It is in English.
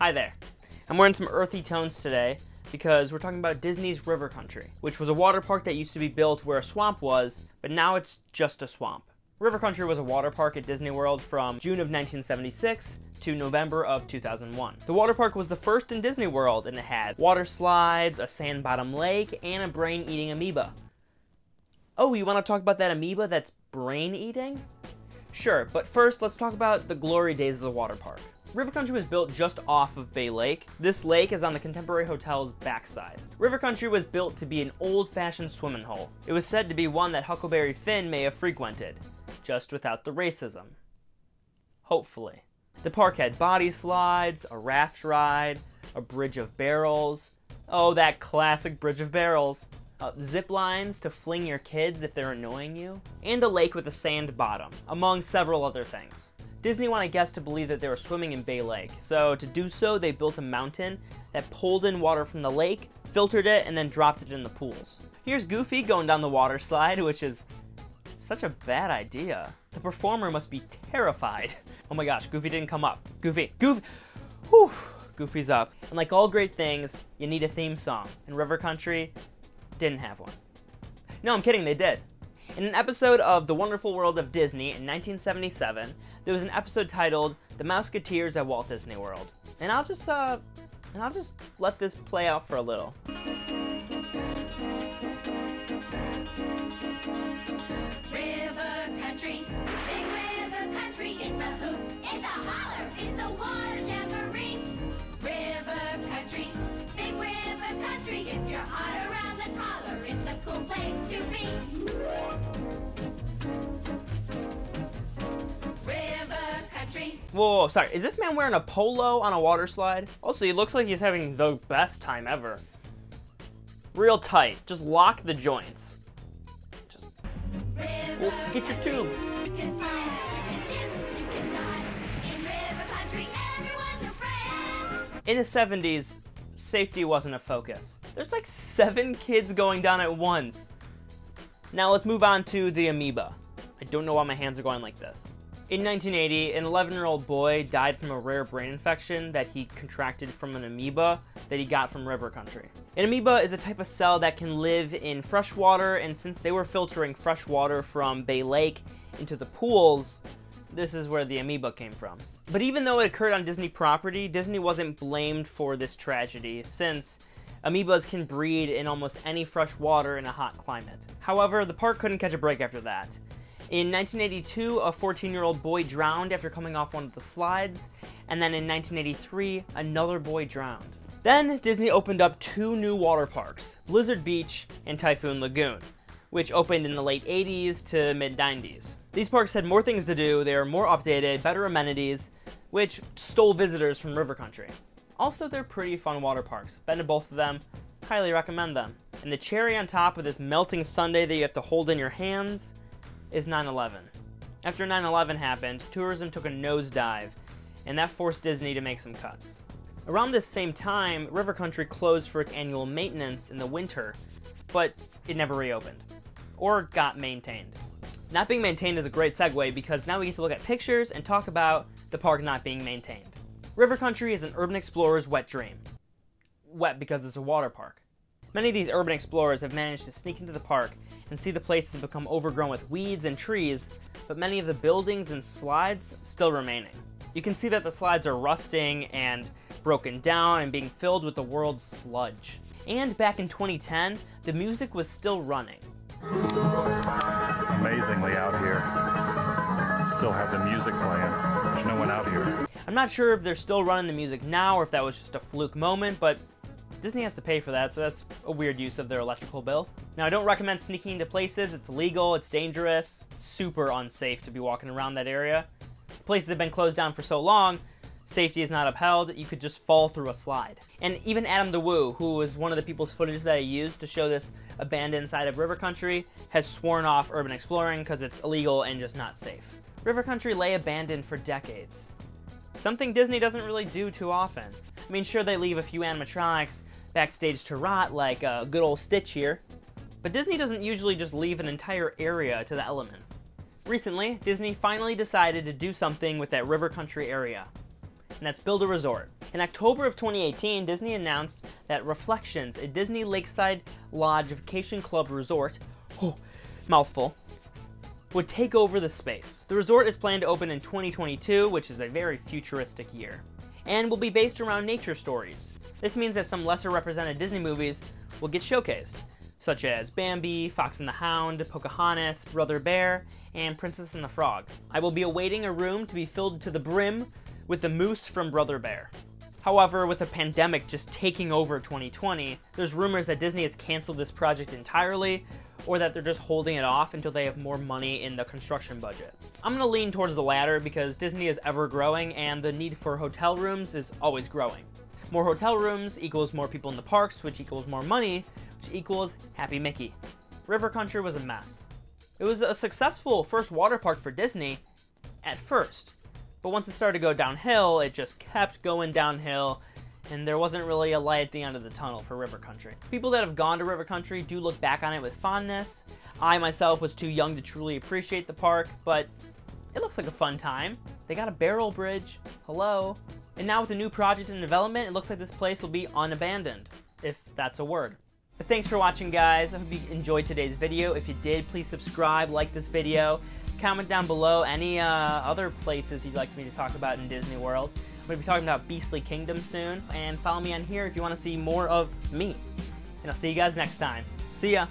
Hi there. I'm wearing some earthy tones today because we're talking about Disney's River Country, which was a water park that used to be built where a swamp was, but now it's just a swamp. River Country was a water park at Disney World from June of 1976 to November of 2001. The water park was the first in Disney World, and it had water slides, a sand bottom lake, and a brain-eating amoeba. Oh, you want to talk about that amoeba that's brain-eating? Sure, but first let's talk about the glory days of the water park. River Country was built just off of Bay Lake. This lake is on the Contemporary Hotel's backside. River Country was built to be an old-fashioned swimming hole. It was said to be one that Huckleberry Finn may have frequented, just without the racism. Hopefully. The park had body slides, a raft ride, a bridge of barrels. Oh, that classic bridge of barrels. Zip lines to fling your kids if they're annoying you, and a lake with a sand bottom, among several other things. Disney wanted guests to believe that they were swimming in Bay Lake, so to do so, they built a mountain that pulled in water from the lake, filtered it, and then dropped it in the pools. Here's Goofy going down the water slide, which is such a bad idea. The performer must be terrified. Oh my gosh, Goofy didn't come up. Goofy! Whew, Goofy's up. And like all great things, you need a theme song, and River Country didn't have one. No, I'm kidding, they did. In an episode of The Wonderful World of Disney in 1977, there was an episode titled The Mouseketeers at Walt Disney World. And I'll just let this play out for a little. River Country, big River Country, it's a hoop, it's a holler, it's a water jamboree. River Country, big River Country, if you're hot around the collar, it's a cool place to be. River Country. Whoa, sorry, is this man wearing a polo on a water slide? Also, he looks like he's having the best time ever. Real tight, just lock the joints. Just, well, get your tube. You can slide, you can dip, you can dive. In River Country, everyone's a friend. In the 70s, safety wasn't a focus. There's like 7 kids going down at once. Now let's move on to the amoeba. I don't know why my hands are going like this. In 1980, an 11-year-old boy died from a rare brain infection that he contracted from an amoeba that he got from River Country. An amoeba is a type of cell that can live in fresh water, and since they were filtering fresh water from Bay Lake into the pools, this is where the amoeba came from. But even though it occurred on Disney property, Disney wasn't blamed for this tragedy, since amoebas can breed in almost any fresh water in a hot climate. However, the park couldn't catch a break after that. In 1982, a 14-year-old boy drowned after coming off one of the slides, and then in 1983, another boy drowned. Then Disney opened up 2 new water parks, Blizzard Beach and Typhoon Lagoon, which opened in the late 80s to mid-90s. These parks had more things to do, they were more updated, better amenities, which stole visitors from River Country. Also, they're pretty fun water parks. Been to both of them, highly recommend them. And the cherry on top of this melting sundae that you have to hold in your hands is 9/11. After 9/11 happened, tourism took a nosedive, and that forced Disney to make some cuts. Around this same time, River Country closed for its annual maintenance in the winter, but it never reopened, or got maintained. Not being maintained is a great segue because now we get to look at pictures and talk about the park not being maintained. River Country is an urban explorer's wet dream. Wet because it's a water park. Many of these urban explorers have managed to sneak into the park and see the places become overgrown with weeds and trees, but many of the buildings and slides still remaining. You can see that the slides are rusting and broken down and being filled with the world's sludge. And back in 2010, the music was still running. Amazingly out here. Still have the music playing. There's no one out here. I'm not sure if they're still running the music now or if that was just a fluke moment, but Disney has to pay for that, so that's a weird use of their electrical bill. Now, I don't recommend sneaking into places. It's illegal, it's dangerous, it's super unsafe to be walking around that area. Places have been closed down for so long, safety is not upheld, you could just fall through a slide. And even Adam DeWoo, who was one of the people's footage that I used to show this abandoned side of River Country, has sworn off urban exploring because it's illegal and just not safe. River Country lay abandoned for decades. Something Disney doesn't really do too often. I mean, sure, they leave a few animatronics backstage to rot, like good old Stitch here, but Disney doesn't usually just leave an entire area to the elements. Recently, Disney finally decided to do something with that River Country area. and that's build a resort. In October of 2018, Disney announced that Reflections, a Disney Lakeside Lodge Vacation Club resort, mouthful, would take over the space. The resort is planned to open in 2022, which is a very futuristic year, and will be based around nature stories. This means that some lesser represented Disney movies will get showcased, such as Bambi, Fox and the Hound, Pocahontas, Brother Bear, and Princess and the Frog. I will be awaiting a room to be filled to the brim with the moose from Brother Bear. However, with the pandemic just taking over 2020, there's rumors that Disney has canceled this project entirely, or that they're just holding it off until they have more money in the construction budget. I'm gonna lean towards the latter because Disney is ever growing and the need for hotel rooms is always growing. More hotel rooms equals more people in the parks, which equals more money, which equals Happy Mickey. River Country was a mess. It was a successful first water park for Disney at first, but once it started to go downhill, it just kept going downhill, and there wasn't really a light at the end of the tunnel for River Country. People that have gone to River Country do look back on it with fondness. I myself was too young to truly appreciate the park, but it looks like a fun time. They got a barrel bridge, hello. And now with a new project in development, it looks like this place will be unabandoned, if that's a word. But thanks for watching, guys. I hope you enjoyed today's video. If you did, please subscribe, like this video, comment down below any other places you'd like me to talk about in Disney World. I'm going to be talking about Beastly Kingdom soon, and follow me on here if you want to see more of me. And I'll see you guys next time. See ya!